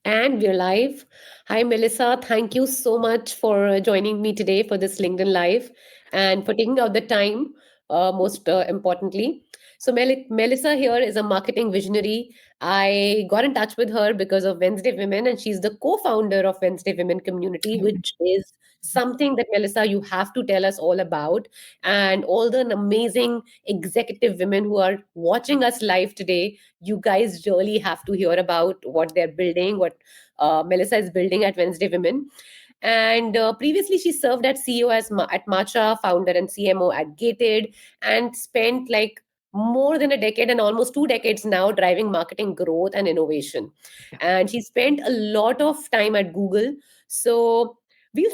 And we're live. Hi, Melissa. Thank you so much for joining me today for this LinkedIn Live and for taking out the time, most importantly. So, Melissa here is a marketing visionary. I got in touch with her because of Wednesday Women, and she's the co founder of Wednesday Women Community, which is something that, Melissa, you have to tell us all about. And all the amazing executive women who are watching us live today, you guys really have to hear about what they're building, what Melissa is building at Wednesday Women. And previously, she served as CEO at Matcha, founder and CMO at Gated, and spent like more than a decade and almost 2 decades now driving marketing growth and innovation. And she spent a lot of time at Google. So we'll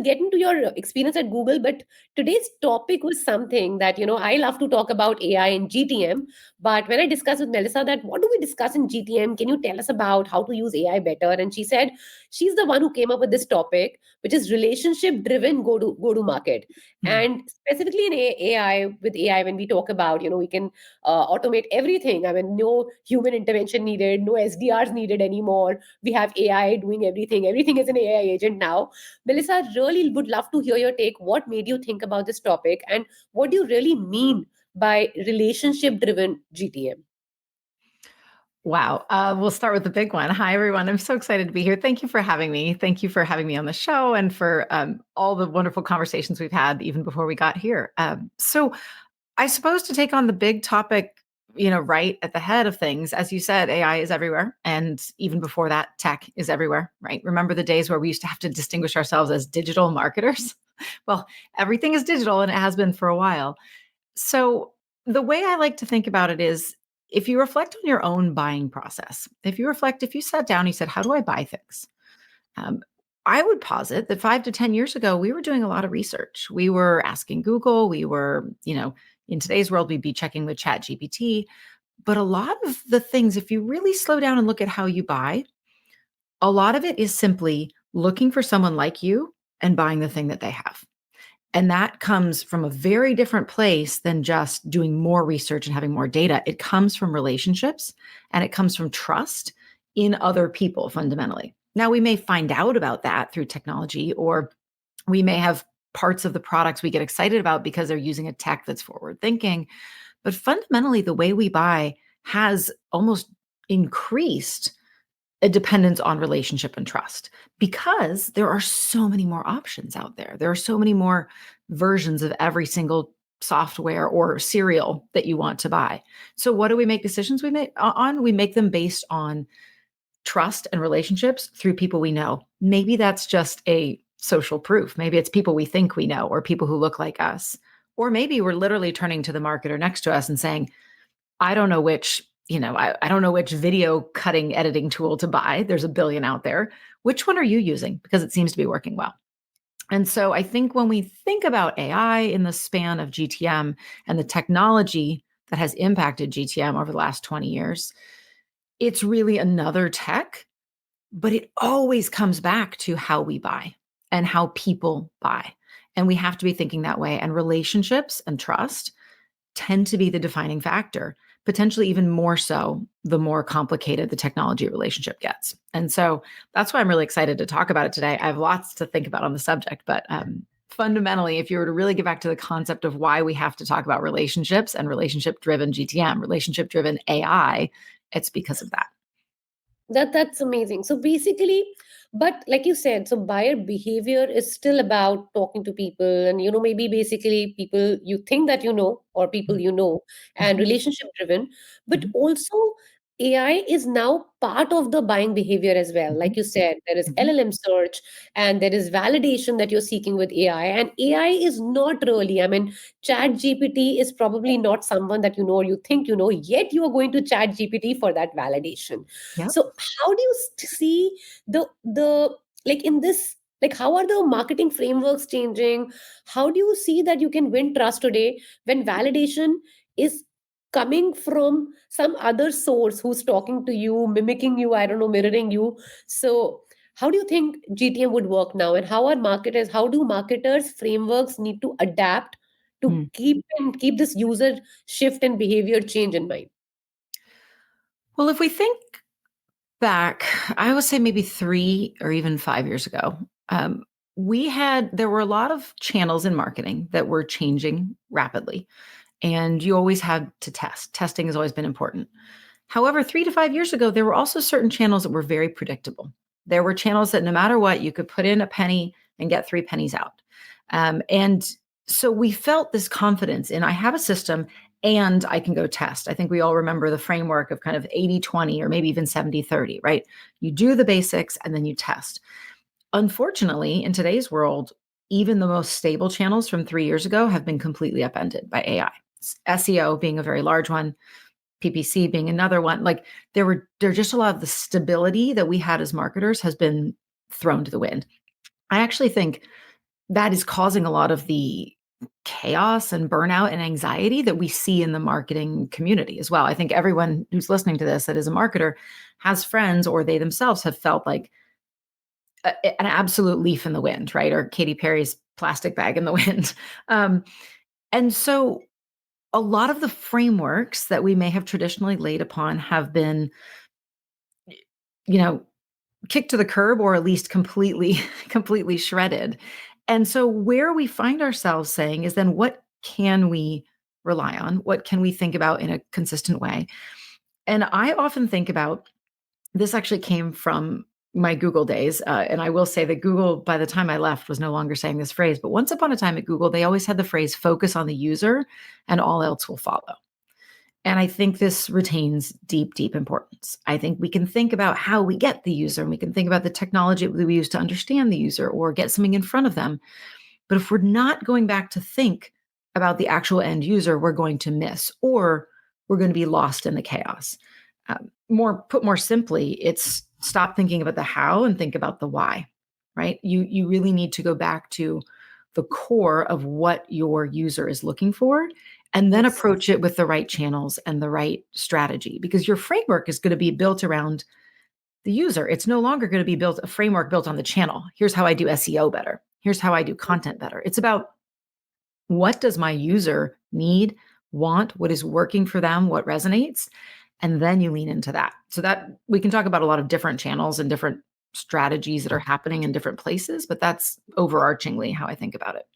get into your experience at Google, but today's topic was something that, I love to talk about AI and GTM. But when I discussed with Melissa that what do we discuss in GTM, can you tell us about how to use AI better? And she said she's the one who came up with this topic, which is relationship driven go to market. Mm. And specifically in AI, with AI, when we talk about, we can automate everything. I mean, no human intervention needed, no SDRs needed anymore. We have AI doing everything. Everything is an AI agent now. Melissa, really would love to hear your take. What made you think about this topic, and what do you really mean by relationship driven GTM? Wow. We'll start with the big one. Hi, everyone. I'm so excited to be here. Thank you for having me. Thank you for having me on the show and for all the wonderful conversations we've had even before we got here. So, I suppose to take on the big topic, right at the head of things, as you said, AI is everywhere. And even before that, tech is everywhere, right? Remember the days where we used to have to distinguish ourselves as digital marketers? Well, everything is digital and it has been for a while. So, the way I like to think about it is if you reflect on your own buying process, if you sat down, and you said, how do I buy things? Um, I would posit that 5 to 10 years ago, we were doing a lot of research. We were asking Google. We were, in today's world, we'd be checking with Chat GPT. But a lot of the things, if you really slow down and look at how you buy, a lot of it is simply looking for someone like you and buying the thing that they have. And that comes from a very different place than just doing more research and having more data. It comes from relationships and it comes from trust in other people fundamentally. Now, we may find out about that through technology, or we may have parts of the products we get excited about because they're using a tech that's forward thinking. But fundamentally, the way we buy has almost increased a dependence on relationship and trust because there are so many more options out there. There are so many more versions of every single software or cereal that you want to buy. So what do we make decisions we make on? We make them based on trust and relationships through people we know. Maybe that's just a social proof. Maybe it's people we think we know or people who look like us. Or maybe we're literally turning to the marketer next to us and saying, I don't know which, I don't know which video cutting editing tool to buy. There's a billion out there. Which one are you using? Because it seems to be working well. And so I think when we think about AI in the span of GTM and the technology that has impacted GTM over the last 20 years, it's really another tech, but it always comes back to how we buy and how people buy. And we have to be thinking that way. And relationships and trust tend to be the defining factor, potentially even more so the more complicated the technology relationship gets. And so that's why I'm really excited to talk about it today. I have lots to think about on the subject, but fundamentally, if you were to really get back to the concept of why we have to talk about relationships and relationship driven GTM, relationship driven AI, it's because of that. That's amazing. So basically, but like you said, so buyer behavior is still about talking to people, and maybe basically people you think that or people and Mhm. relationship driven, but Mhm. also AI is now part of the buying behavior as well. Like Mhm. you said, there is Mhm. LLM search and there is validation that you're seeking with AI. And AI is not really, I mean, Chat GPT is probably not someone that or you think yet you are going to Chat GPT for that validation. Yep. So how do you see the like in this, like how are the marketing frameworks changing? How do you see that you can win trust today when validation is coming from some other source who's talking to you, mimicking you, I don't know, mirroring you? So how do you think GTM would work now, and how do marketers frameworks need to adapt to Mm. keep this user shift and behavior change in mind? Well, if we think Back, I would say maybe 3 or even 5 years ago, um, there were a lot of channels in marketing that were changing rapidly, and you always had to test. Testing has always been important. However, 3 to 5 years ago, there were also certain channels that were very predictable. There were channels that no matter what, you could put in a penny and get 3 pennies out. And so we felt this confidence in I have a system and I can go test. I think we all remember the framework of kind of 80-20 or maybe even 70-30, right? You do the basics and then you test. Unfortunately, in today's world, even the most stable channels from 3 years ago have been completely upended by AI. SEO being a very large one, PPC being another one. Like there just a lot of the stability that we had as marketers has been thrown to the wind. I actually think that is causing a lot of the chaos and burnout and anxiety that we see in the marketing community as well. I think everyone who's listening to this that is a marketer has friends or they themselves have felt like an absolute leaf in the wind, right? Or Katy Perry's plastic bag in the wind. Um, and so a lot of the frameworks that we may have traditionally laid upon have been, you know, kicked to the curb or at least completely completely shredded. And so where we find ourselves saying is then what can we rely on? What can we think about in a consistent way? And I often think about this actually came from my Google days. And I will say that Google, by the time I left, was no longer saying this phrase. But once upon a time at Google, they always had the phrase focus on the user and all else will follow. And I think this retains deep, deep importance. I think we can think about how we get the user and we can think about the technology that we use to understand the user or get something in front of them. But if we're not going back to think about the actual end user, we're going to miss or we're going to be lost in the chaos. More simply, it's stop thinking about the how and think about the why, right? You really need to go back to the core of what your user is looking for and then Yes. approach it with the right channels and the right strategy because your framework is going to be built around the user. It's no longer going to be built a framework built on the channel. Here's how I do SEO better. Here's how I do content better. It's about what does my user need, want, what is working for them, what resonates, and then you lean into that. So that we can talk about a lot of different channels and different strategies that are happening in different places, but that's overarchingly how I think about it.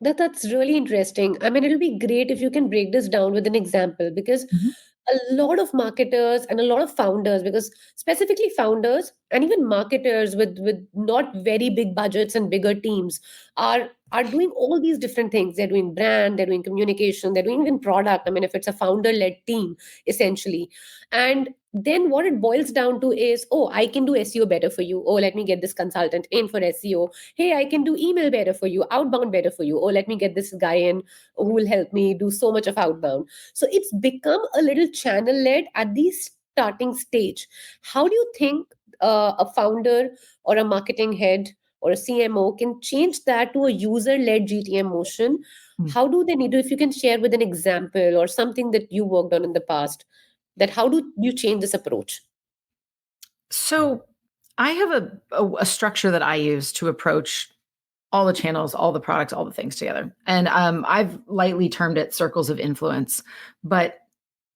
That's really interesting. I mean, it'll be great if you can break this down with an example because Mhm. a lot of marketers and a lot of founders, because specifically founders and even marketers with not very big budgets and bigger teams are doing all these different things. They're doing brand, they're doing communication, they're doing even product. I mean, if it's a founder-led team, essentially. And then what it boils down to is, oh, I can do SEO better for you. Oh, let me get this consultant in for SEO. Hey, I can do email better for you, outbound better for you. Oh, let me get this guy in who will help me do so much of outbound. So it's become a little channel led at the starting stage. How do you think a founder or a marketing head or a CMO can change that to a user led GTM motion? Mm. How do they need to, if you can share with an example or something that you worked on in the past, that how do you change this approach? So I have a structure that I use to approach all the channels, all the products, all the things together. And I've lightly termed it circles of influence, but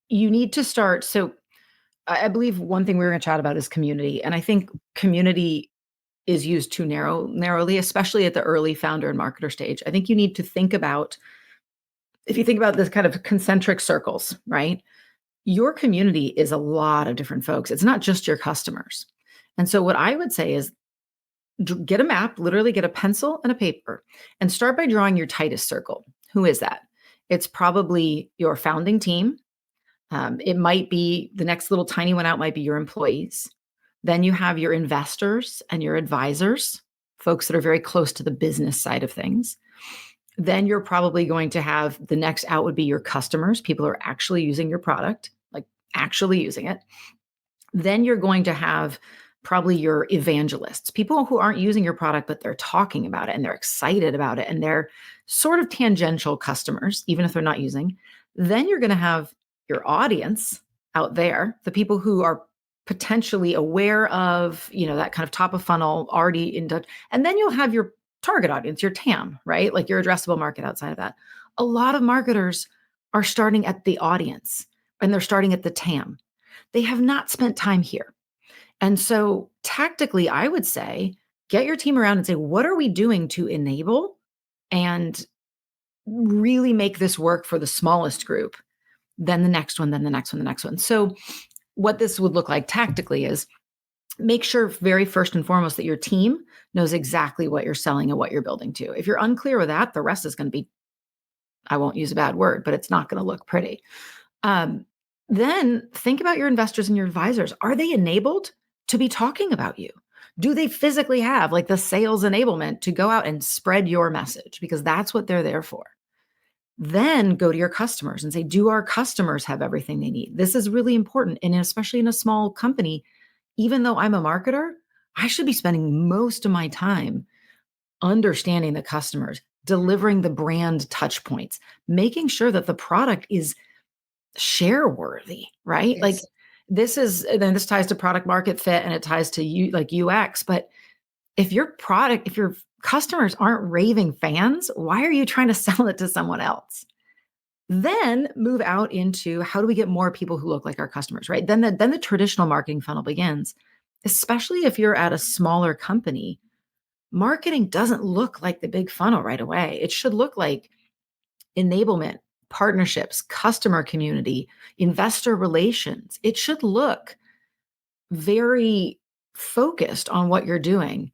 you need to start. So I believe one thing we were going to chat about is community. And I think community is used too narrowly, especially at the early founder and marketer stage. I think you need to think about, if you think about this kind of concentric circles, right? Your community is a lot of different folks. It's not just your customers. And so what I would say is get a map, literally get a pencil and a paper, and start by drawing your tightest circle. Who is that? It's probably your founding team. It might be the next little tiny one out, might be your employees. Then you have your investors and your advisors, folks that are very close to the business side of things. Then you're probably going to have the next out would be your customers, people who are actually using your product, like actually using it. Then you're going to have probably your evangelists, people who aren't using your product, but they're talking about it and they're excited about it and they're sort of tangential customers, even if they're not using. Then you're going to have your audience out there, the people who are potentially aware of, that kind of top of funnel already in touch. And then you'll have your target audience, your TAM, right? Like your addressable market outside of that. A lot of marketers are starting at the audience and they're starting at the TAM. They have not spent time here. And so tactically, I would say, get your team around and say, what are we doing to enable and really make this work for the smallest group? Then the next one, then the next one, the next one. So what this would look like tactically is make sure very first and foremost that your team knows exactly what you're selling and what you're building to. If you're unclear with that, the rest is going to be, I won't use a bad word, but it's not going to look pretty. Um, then think about your investors and your advisors. Are they enabled to be talking about you? Do they physically have like the sales enablement to go out and spread your message? Because that's what they're there for. Then go to your customers and say, do our customers have everything they need? This is really important. And especially in a small company, even though I'm a marketer, I should be spending most of my time understanding the customers, delivering the brand touch points, making sure that the product is share worthy, right? Like Yes. this ties to product market fit and it ties to like UX. But if if your customers aren't raving fans, why are you trying to sell it to someone else? Then move out into how do we get more people who look like our customers, right? Then the traditional marketing funnel begins. Especially if you're at a smaller company, marketing doesn't look like the big funnel right away. It should look like enablement, partnerships, customer community, investor relations. It should look very focused on what you're doing.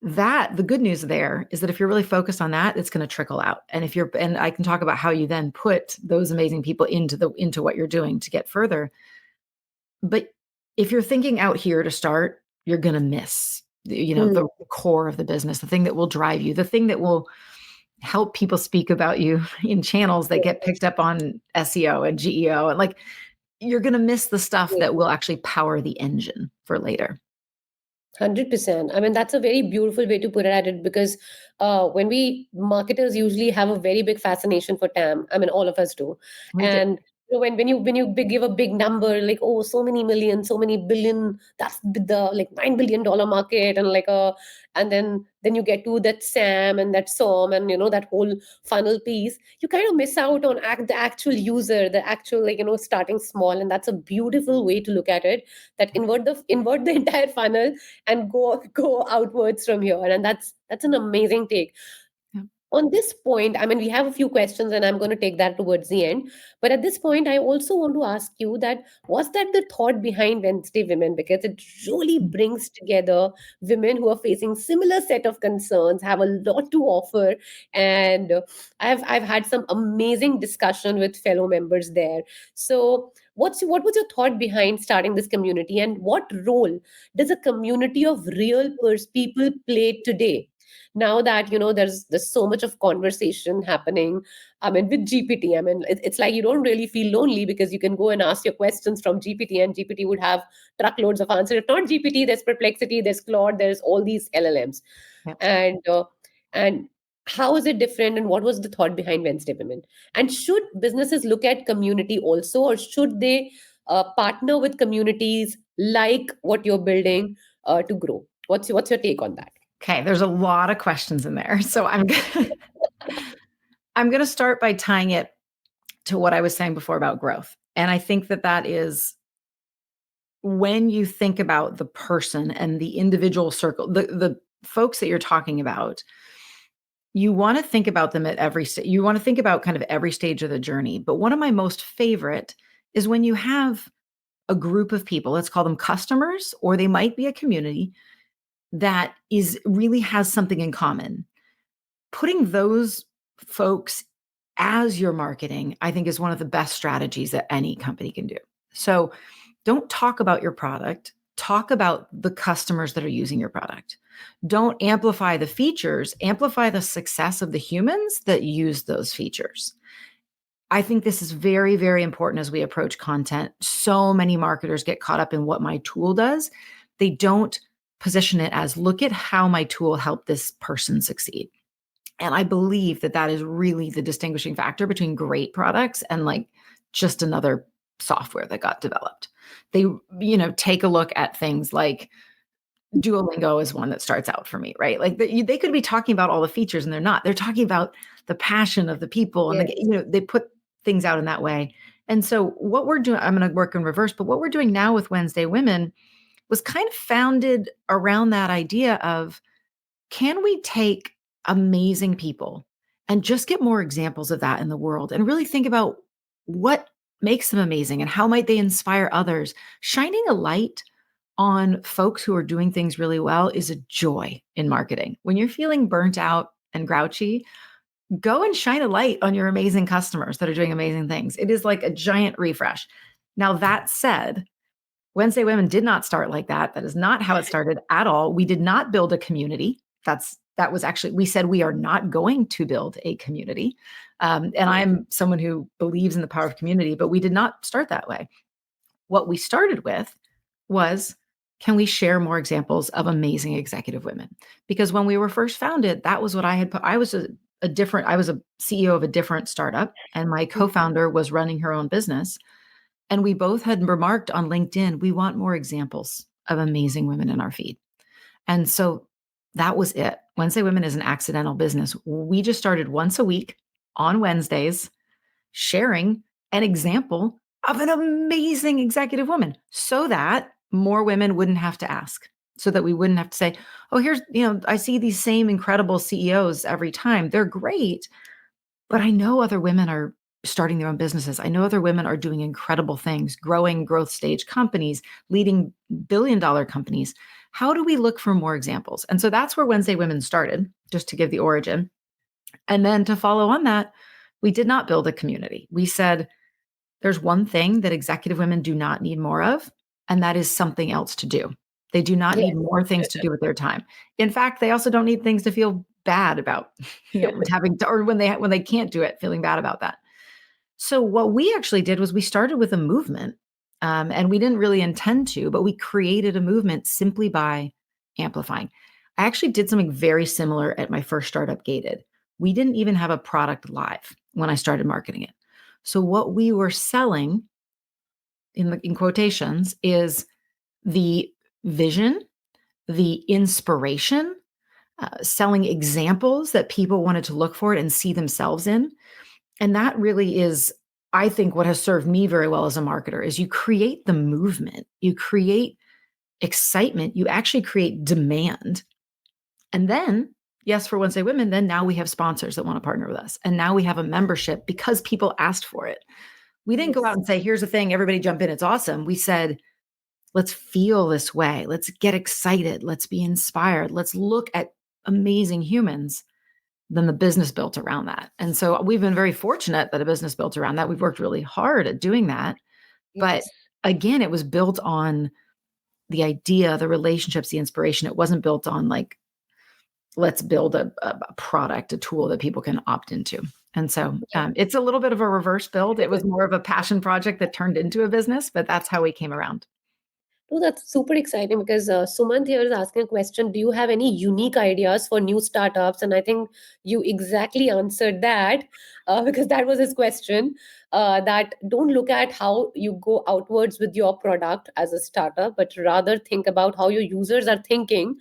That the good news there is that if you're really focused on that, it's going to trickle out. And if you're, and I can talk about how you then put those amazing people into what you're doing to get further. But if you're thinking out here to start, you're going to miss, Hmm. the core of the business, the thing that will drive you, the thing that will help people speak about you in channels that get picked up on SEO and GEO. And like, you're going to miss the stuff Yes. that will actually power the engine for later. 100%. I mean, that's a very beautiful way to put it at it because when we marketers usually have a very big fascination for TAM. I mean, all of us do. We do. And when you give a big number like, oh, so many million, so many billion, that's the like $9 billion market, and and then you get to that SAM and that SOM and that whole funnel piece. You kind of miss out on the actual user, the actual starting small, and that's a beautiful way to look at it. That invert the entire funnel and go outwards from here, and that's an amazing take. Yeah. On this point, I mean, we have a few questions and I'm going to take that towards the end, but at this point I also want to ask you that was that the thought behind Wednesday Women, because it really brings together women who are facing similar set of concerns, have a lot to offer, and I've had some amazing discussion with fellow members there. So what was your thought behind starting this community, and what role does a community of real people play today, now that there's so much of conversation happening? I mean, with GPT, I mean, it's like you don't really feel lonely because you can go and ask your questions from GPT, and GPT would have truckloads of answers. If not GPT, there's Perplexity, there's Claude, there's all these LLMs. Yeah. And uh, and how is it different, and what was the thought behind Wednesday Women? And should businesses look at community also, or should they partner with communities like what you're building to grow? What's your take on that? Okay, there's a lot of questions in there. So I'm going to start by tying it to what I was saying before about growth. And I think that is when you think about the person and the individual circle, the folks that you're talking about, you want to think about them at every stage. You want to think about kind of every stage of the journey. But one of my most favorite is when you have a group of people, let's call them customers, or they might be a community that is really has something in common. Putting those folks as your marketing, I think, is one of the best strategies that any company can do. So don't talk about your product, talk about the customers that are using your product. Don't amplify the features, amplify the success of the humans that use those features. I think this is very, very important as we approach content. So many marketers get caught up in what my tool does. They don't position it as, look at how my tool helped this person succeed. And I believe that is really the distinguishing factor between great products and like just another software that got developed. They, take a look at things like Duolingo is one that starts out for me, right? Like they could be talking about all the features and they're not. They're talking about the passion of the people and Yes. they put things out in that way. And so what we're doing, I'm going to work in reverse, but what we're doing now with Wednesday Women was kind of founded around that idea of, can we take amazing people and just get more examples of that in the world and really think about what makes them amazing and how might they inspire others? Shining a light on folks who are doing things really well is a joy in marketing. When you're feeling burnt out and grouchy, go and shine a light on your amazing customers that are doing amazing things. It is like a giant refresh. Now, that said, Wednesday Women did not start like that. That is not how it started at all. We did not build a community. That was actually, we said we are not going to build a community. And I'm someone who believes in the power of community, but we did not start that way. What we started with was, can we share more examples of amazing executive women? Because when we were first founded, that was what I had put. I was a CEO of a different startup, and my co-founder was running her own business. And we both had remarked on LinkedIn, we want more examples of amazing women in our feed. And so that was it. Wednesday Women is an accidental business. We just started once a week on Wednesdays, sharing an example of an amazing executive woman so that more women wouldn't have to ask, so that we wouldn't have to say, oh, here's, I see these same incredible CEOs every time. They're great, but I know other women are starting their own businesses. I know other women are doing incredible things, growing growth stage companies, leading billion-dollar companies. How do we look for more examples? And so that's where Wednesday Women started, just to give the origin. And then to follow on that, we did not build a community. We said, there's one thing that executive women do not need more of, and that is something else to do. They do not need more things to do with their time. In fact, they also don't need things to feel bad about, having to, or when they can't do it, feeling bad about that. So what we actually did was we started with a movement, and we didn't really intend to, but we created a movement simply by amplifying. I actually did something very similar at my first startup, Gated. We didn't even have a product live when I started marketing it. So what we were selling, in quotations, is the vision, the inspiration, selling examples that people wanted to look for it and see themselves in. And that really is, I think, what has served me very well as a marketer is you create the movement, you create excitement, you actually create demand. And then, yes, for Wednesday Women, then now we have sponsors that want to partner with us. And now we have a membership because people asked for it. We didn't go out and say, here's the thing, everybody jump in, it's awesome. We said, let's feel this way. Let's get excited. Let's be inspired. Let's look at amazing humans. Then the business built around that. And so we've been very fortunate that a business built around that. We've worked really hard at doing that. But again, it was built on the idea, the relationships, the inspiration. It wasn't built on like, let's build a product, a tool that people can opt into. And so it's a little bit of a reverse build. It was more of a passion project that turned into a business, but that's how we came around. Oh, that's super exciting because Sumant here is asking a question. Do you have any unique ideas for new startups? And I think you exactly answered that because that was his question. That don't look at how you go outwards with your product as a startup, but rather think about how your users are thinking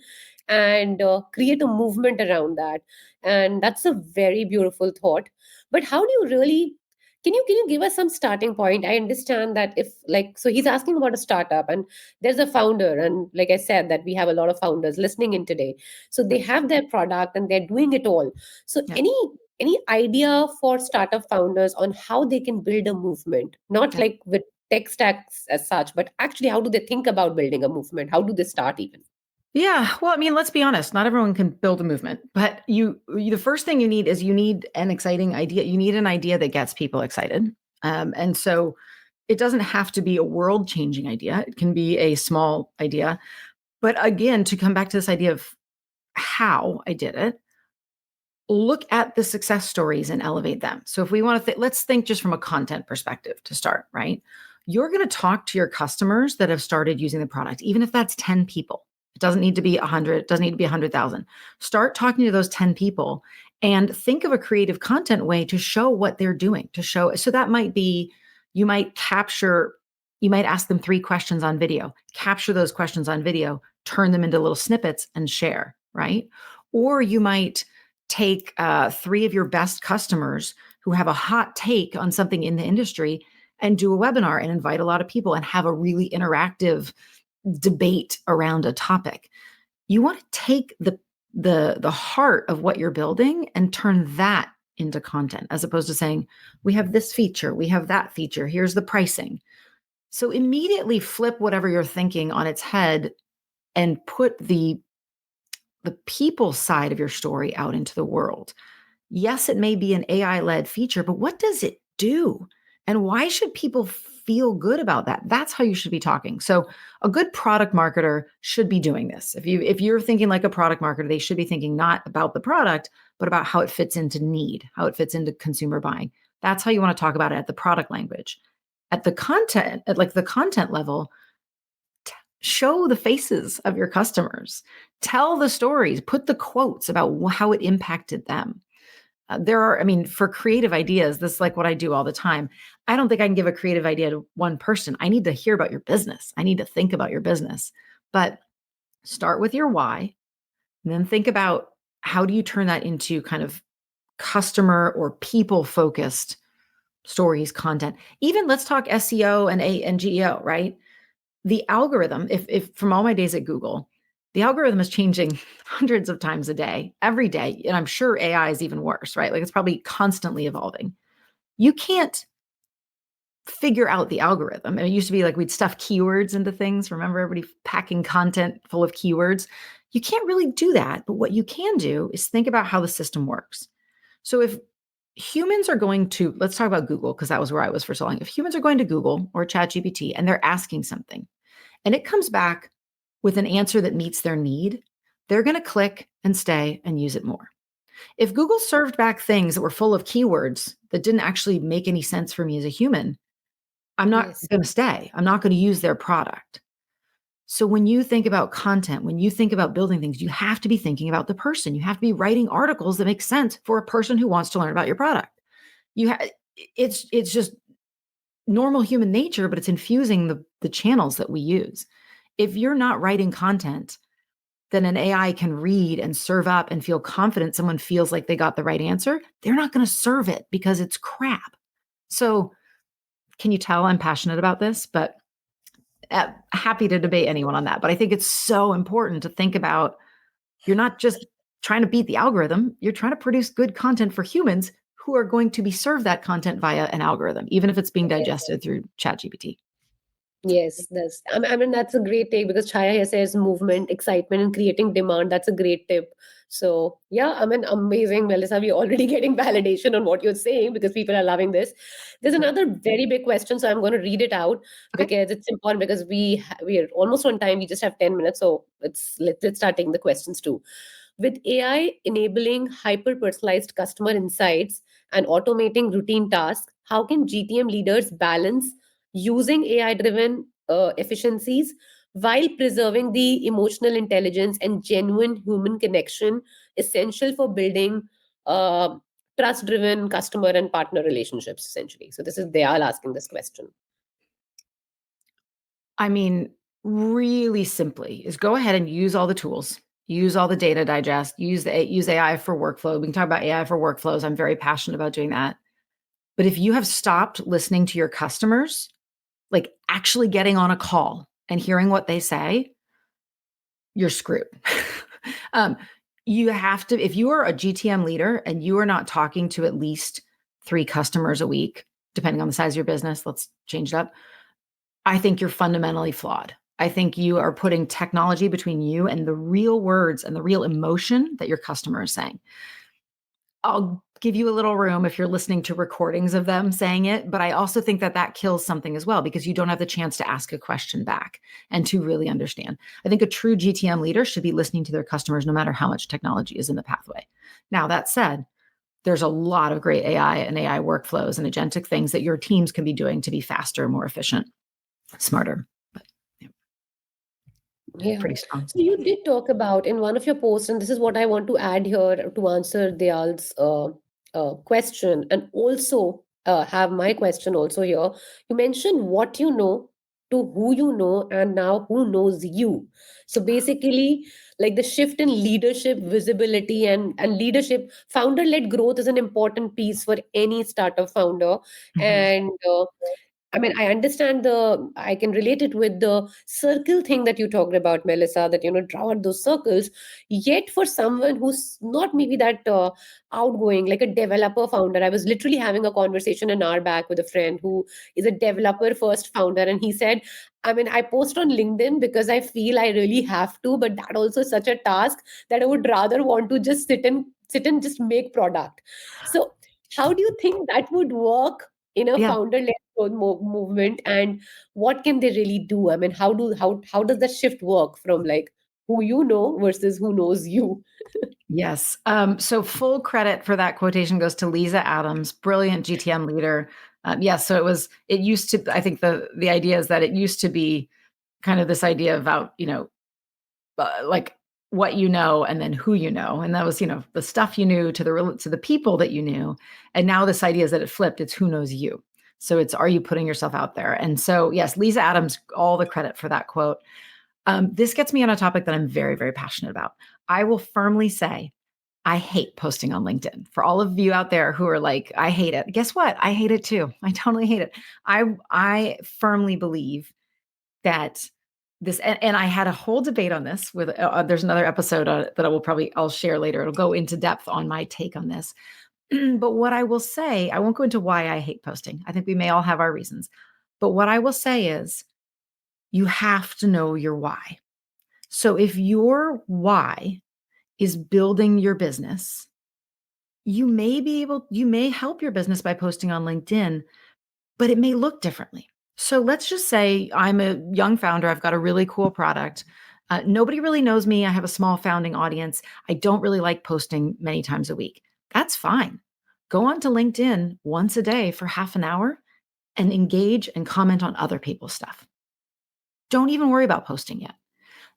and create a movement around that. And that's a very beautiful thought. But how do you really can you give us some starting point? I understand that if like so he's asking about a startup and there's a founder, and like I said that we have a lot of founders listening in today, so they have their product and they're doing it all. So Yeah. any idea for startup founders on how they can build a movement, not Yeah. like with tech stacks as such, but actually how do they think about building a movement? How do they start even? Yeah. Well, I mean, let's be honest. Not everyone can build a movement, but the first thing you need an exciting idea. You need an idea that gets people excited. And so it doesn't have to be a world changing idea. It can be a small idea. But again, to come back to this idea of how I did it, look at the success stories and elevate them. So if we want to let's think just from a content perspective to start, right? You're going to talk to your customers that have started using the product, even if that's 10 people. It doesn't need to be 100, it doesn't need to be 100,000. Start talking to those 10 people and think of a creative content way to show what they're doing, to show. So that might be, you might ask them 3 questions on video, capture those questions on video, turn them into little snippets and share, right? Or you might take 3 of your best customers who have a hot take on something in the industry and do a webinar and invite a lot of people and have a really interactive debate around a topic. You want to take the heart of what you're building and turn that into content, as opposed to saying, we have this feature, we have that feature, here's the pricing. So immediately flip whatever you're thinking on its head and put the people side of your story out into the world. Yes, it may be an AI-led feature, but what does it do? And why should people feel good about that? That's how you should be talking. So a good product marketer should be doing this. If you're thinking like a product marketer, they should be thinking not about the product, but about how it fits into need, how it fits into consumer buying. That's how you want to talk about it at the product language. At the content, at like the content level, show the faces of your customers, tell the stories, put the quotes about how it impacted them. I mean, for creative ideas, this is like what I do all the time. I don't think I can give a creative idea to one person. I need to hear about your business. I need to think about your business. But start with your why, and then think about how do you turn that into kind of customer or people focused stories, content. Even let's talk SEO and GEO, right? The algorithm, if from all my days at Google, the algorithm is changing hundreds of times a day, every day. And I'm sure AI is even worse, right? Like it's probably constantly evolving. You can't figure out the algorithm. And it used to be like we'd stuff keywords into things. Remember everybody packing content full of keywords? You can't really do that. But what you can do is think about how the system works. So if humans are going to, let's talk about Google, because that was where I was for so long. If humans are going to Google or ChatGPT and they're asking something, and it comes back with an answer that meets their need, they're going to click and stay and use it more. If Google served back things that were full of keywords that didn't actually make any sense for me as a human, I'm not Yes. going to stay. I'm not going to use their product. So when you think about content, when you think about building things, you have to be thinking about the person. You have to be writing articles that make sense for a person who wants to learn about your product. It's just normal human nature, but it's infusing the channels that we use. If you're not writing content, then an AI can read and serve up and feel confident someone feels like they got the right answer. They're not going to serve it because it's crap. So can you tell I'm passionate about this? But happy to debate anyone on that. But I think it's so important to think about you're not just trying to beat the algorithm, you're trying to produce good content for humans who are going to be served that content via an algorithm, even if it's being digested through ChatGPT. Yes, I mean, that's a great take because Chaya here says movement, excitement, and creating demand. That's a great tip. So, yeah, I mean, amazing, Melissa. We're already getting validation on what you're saying because people are loving this. There's another very big question, so I'm going to read it out Okay. because it's important because we are almost on time. We just have 10 minutes, so let's start taking the questions too. With AI enabling hyper personalized customer insights and automating routine tasks, how can GTM leaders balance using AI driven efficiencies while preserving the emotional intelligence and genuine human connection essential for building uh, trust driven customer and partner relationships, essentially? So, this is they are asking this question. I mean, really simply is go ahead and use all the tools, use all the data digest, use AI for workflow. We can talk about AI for workflows. I'm very passionate about doing that. But if you have stopped listening to your customers, like actually getting on a call and hearing what they say, you're screwed. um, you have to, if you are a GTM leader and you are not talking to at least 3 customers a week, depending on the size of your business, let's change it up. I think you're fundamentally flawed. I think you are putting technology between you and the real words and the real emotion that your customer is saying. I'll give you a little room if you're listening to recordings of them saying it, but I also think that that kills something as well because you don't have the chance to ask a question back and to really understand. I think a true GTM leader should be listening to their customers no matter how much technology is in the pathway. Now, that said, there's a lot of great AI and AI workflows and agentic things that your teams can be doing to be faster, more efficient, smarter. But yeah, Yeah. pretty strong. So you did talk about in one of your posts, and this is what I want to add here to answer Dayal's question, and also have my question also here. You mentioned what you know to who you know, and now who knows you. So basically, like the shift in leadership, visibility, and leadership, founder-led growth is an important piece for any startup founder, Mhm. and I mean, I can relate it with the circle thing that you talked about, Melissa, that, draw out those circles. Yet, for someone who's not maybe that outgoing, like a developer founder, I was literally having a conversation an hour back with a friend who is a developer first founder. And he said, I mean, I post on LinkedIn because I feel I really have to, but that also is such a task that I would rather want to just sit and just make product. So, how do you think that would work in a Yeah. founder-led growth movement, and what can they really do? I mean, how does that shift work from like who you know versus who knows you? Yes. So full credit for that quotation goes to Lisa Adams, brilliant GTM leader. Yes. So it used to, I think the idea is that it used to be kind of this idea about, like what you know and then who you know. And that was, the stuff you knew to the people that you knew. And now this idea is that it flipped. It's who knows you. So it's, are you putting yourself out there? And so, yes, Lisa Adams, all the credit for that quote. This gets me on a topic that I'm very, very passionate about. I will firmly say I hate posting on LinkedIn. For all of you out there who are like, I hate it. Guess what? I hate it too. I totally hate it. I firmly believe that and I had a whole debate on this with there's another episode that I'll share later. It'll go into depth on my take on this. But what I will say, I won't go into why I hate posting. I think we may all have our reasons. But what I will say is you have to know your why. So if your why is building your business, you may help your business by posting on LinkedIn, but it may look differently. So let's just say I'm a young founder. I've got a really cool product. Nobody really knows me. I have a small founding audience. I don't really like posting many times a week. That's fine. Go onto LinkedIn once a day for half an hour and engage and comment on other people's stuff. Don't even worry about posting yet.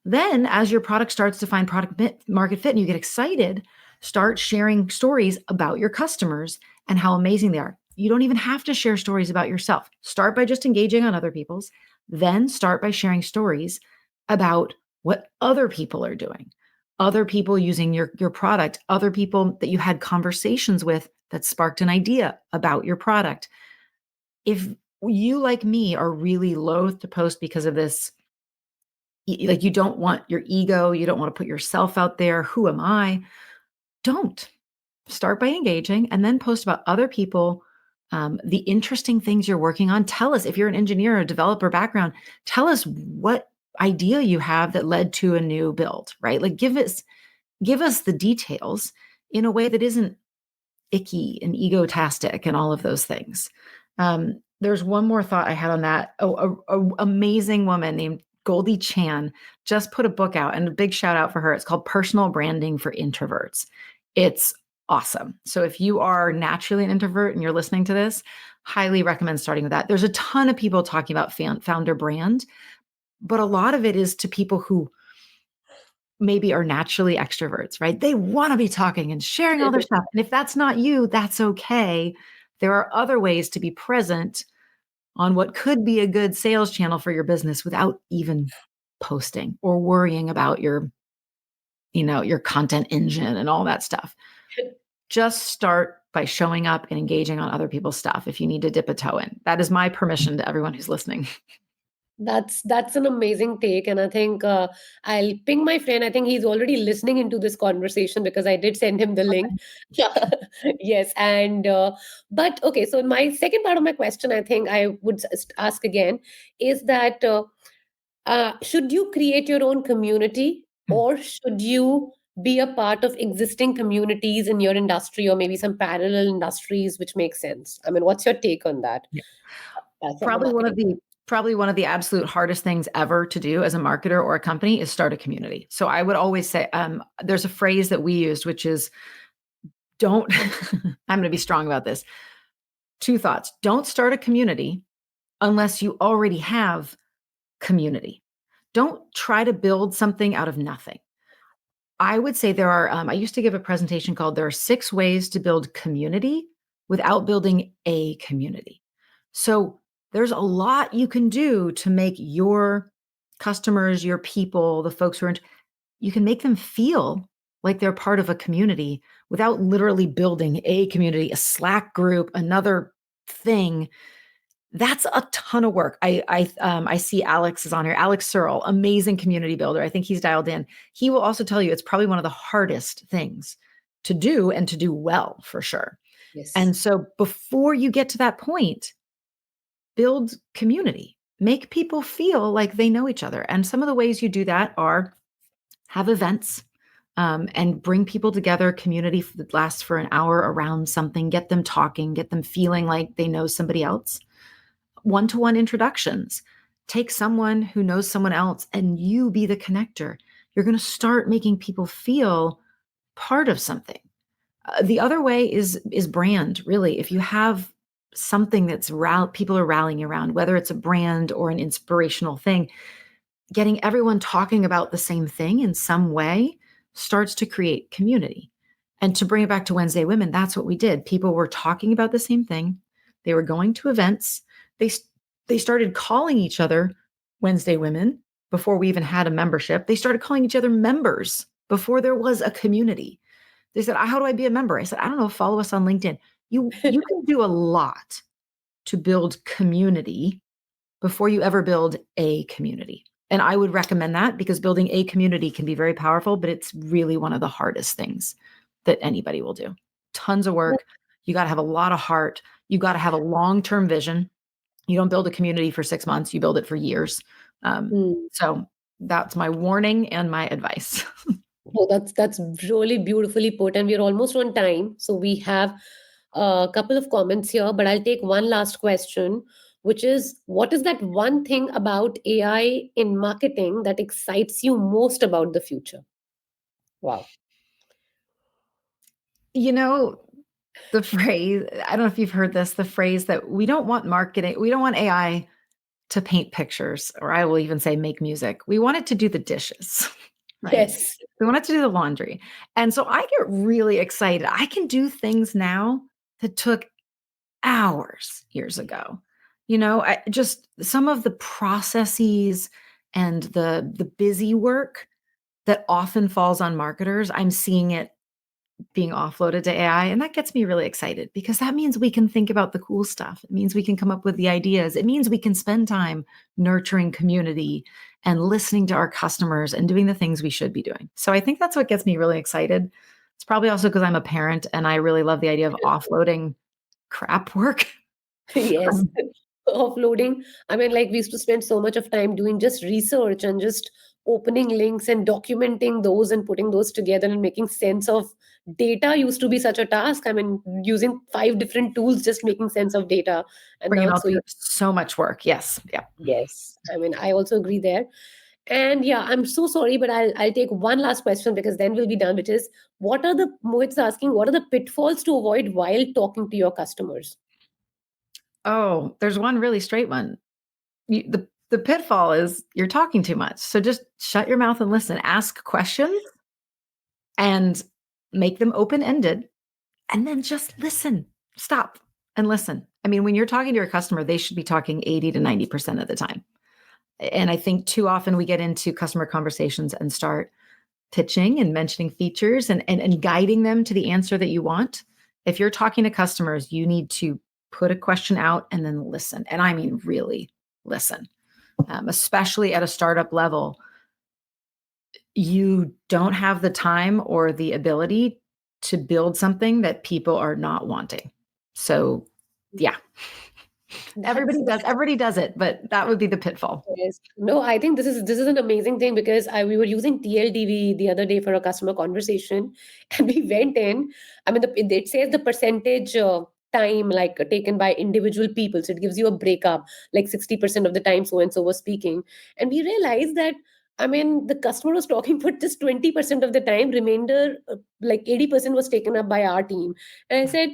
Then, as your product starts to find product market fit and you get excited, start sharing stories about your customers and how amazing they are. You don't even have to share stories about yourself. Start by just engaging on other people's, then start by sharing stories about what other people are doing, other people using your product, other people that you had conversations with that sparked an idea about your product. If you, like me, are really loath to post because of this, like you don't want your ego, you don't want to put yourself out there. Who am I? Don't. Start by engaging and then post about other people, the interesting things you're working on. Tell us if you're an engineer or developer background, tell us what idea you have that led to a new build, right? Like give us the details in a way that isn't icky and egotastic and all of those things. There's one more thought I had on that. Oh, a amazing woman named Goldie Chan just put a book out, and a big shout out for her. It's called Personal Branding for Introverts. It's awesome. So if you are naturally an introvert and you're listening to this, highly recommend starting with that. There's a ton of people talking about founder brand, but a lot of it is to people who maybe are naturally extroverts, right? They want to be talking and sharing all their stuff. And if that's not you, that's okay. There are other ways to be present on what could be a good sales channel for your business without even posting or worrying about your content engine and all that stuff. Just start by showing up and engaging on other people's stuff if you need to dip a toe in. That is my permission to everyone who's listening. That's an amazing take, and I think I'll ping my friend. I think he's already listening into this conversation because I did send him the link. Yes, and but okay. So my second part of my question, I think I would ask again, is that should you create your own community, or should you be a part of existing communities in your industry, or maybe some parallel industries, which make sense? I mean, what's your take on that from a Probably one of marketing? the probably one of the absolute hardest things ever to do as a marketer or a company is start a community. So I would always say, there's a phrase that we used, which is don't, I'm going to be strong about this. Two thoughts. Don't start a community unless you already have community. Don't try to build something out of nothing. I would say I used to give a presentation called There Are 6 Ways to Build Community Without Building a Community. So there's a lot you can do to make your customers, your people, the folks who are you can make them feel like they're part of a community without literally building a community, a Slack group, another thing. That's a ton of work. I see Alex is on here. Alex Searle, amazing community builder. I think he's dialed in. He will also tell you it's probably one of the hardest things to do and to do well for sure. Yes. And so before you get to that point, build community. Make people feel like they know each other. And some of the ways you do that are have events and bring people together, community that lasts for an hour around something, get them talking, get them feeling like they know somebody else. One-to-one introductions. Take someone who knows someone else and you be the connector. You're going to start making people feel part of something. The other way is brand, really. If you have something that's people are rallying around, whether it's a brand or an inspirational thing, getting everyone talking about the same thing in some way starts to create community. And to bring it back to Wednesday Women, that's what we did. People were talking about the same thing. They were going to events. They they started calling each other Wednesday Women before we even had a membership. They started calling each other members before there was a community. They said, "How do I be a member?" I said, "I don't know, follow us on LinkedIn." You can do a lot to build community before you ever build a community. And I would recommend that because building a community can be very powerful, but it's really one of the hardest things that anybody will do. Tons of work. You got to have a lot of heart. You got to have a long-term vision. You don't build a community for 6 months, you build it for years. Hmm. So that's my warning and my advice. Oh, that's really beautifully put, and we're almost on time. So we have a couple of comments here, but I'll take one last question, which is, what is that one thing about AI in marketing that excites you most about the future? Wow. You know, the phrase, I don't know if you've heard this, the phrase that we don't want marketing, we don't want AI to paint pictures, or I will even say make music. We want it to do the dishes, right? Yes. We want it to do the laundry. And so I get really excited. I can do things now that took hours years ago. I just some of the processes and the busy work that often falls on marketers, I'm seeing it being offloaded to AI. And that gets me really excited because that means we can think about the cool stuff. It means we can come up with the ideas. It means we can spend time nurturing community and listening to our customers and doing the things we should be doing. So I think that's what gets me really excited. It's probably also because I'm a parent and I really love the idea of offloading crap work. Yes. from- Offloading. I mean, like we used to spend so much of time doing just research and just opening links and documenting those and putting those together and making sense of data used to be such a task. I mean, using five different tools, just making sense of data. And Bring now it it's all so together. So much work. Yes. Yeah. yes. I mean, I also agree there. And yeah, I'm so sorry, but I'll take one last question because then we'll be done, which is, what are the Mohit's asking, what are the pitfalls to avoid while talking to your customers? Oh, there's one really straight one. The pitfall is you're talking too much. So just shut your mouth and listen. Ask questions and make them open ended, and then just listen. Stop and listen. I mean, when you're talking to your customer, they should be talking 80 to 90% of the time. And I think too often we get into customer conversations and start pitching and mentioning features and guiding them to the answer that you want. If you're talking to customers, you need to put a question out and then listen. And I mean, really listen, especially at a startup level. You don't have the time or the ability to build something that people are not wanting. So, yeah, That's everybody does it, but that would be the pitfall. yes. No, I think this is an amazing thing because we were using TLDV the other day for a customer conversation, and we went in. I mean, it says the percentage time like taken by individual people, so it gives you a breakup, like 60% of the time so and so was speaking, and we realized that. I mean, the customer was talking for just 20% of the time. Remainder, like 80%, was taken up by our team. And I said,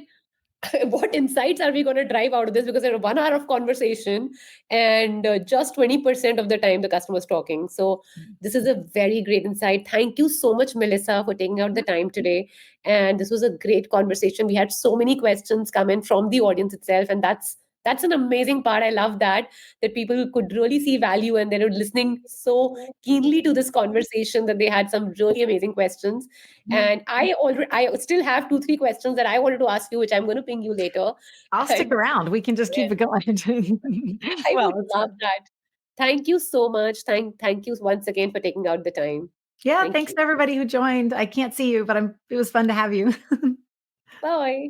what insights are we going to drive out of this? Because there was 1 hour of conversation and just 20% of the time the customer was talking. So this is a very great insight. Thank you so much, Melissa, for taking out the time today. And this was a great conversation. We had so many questions come in from the audience itself, and that's That's an amazing part. I love that people could really see value and they were listening so keenly to this conversation that they had some really amazing questions. And I still have 2 3 questions that I wanted to ask you, which I'm going to ping you later. I'll stick And around. We can just keep it going. I Well, would love that. Thank you so much. Thank you once again for taking out the time. yeah, Thank thanks you. to everybody who joined. I can't see you, but it was fun to have you. Bye.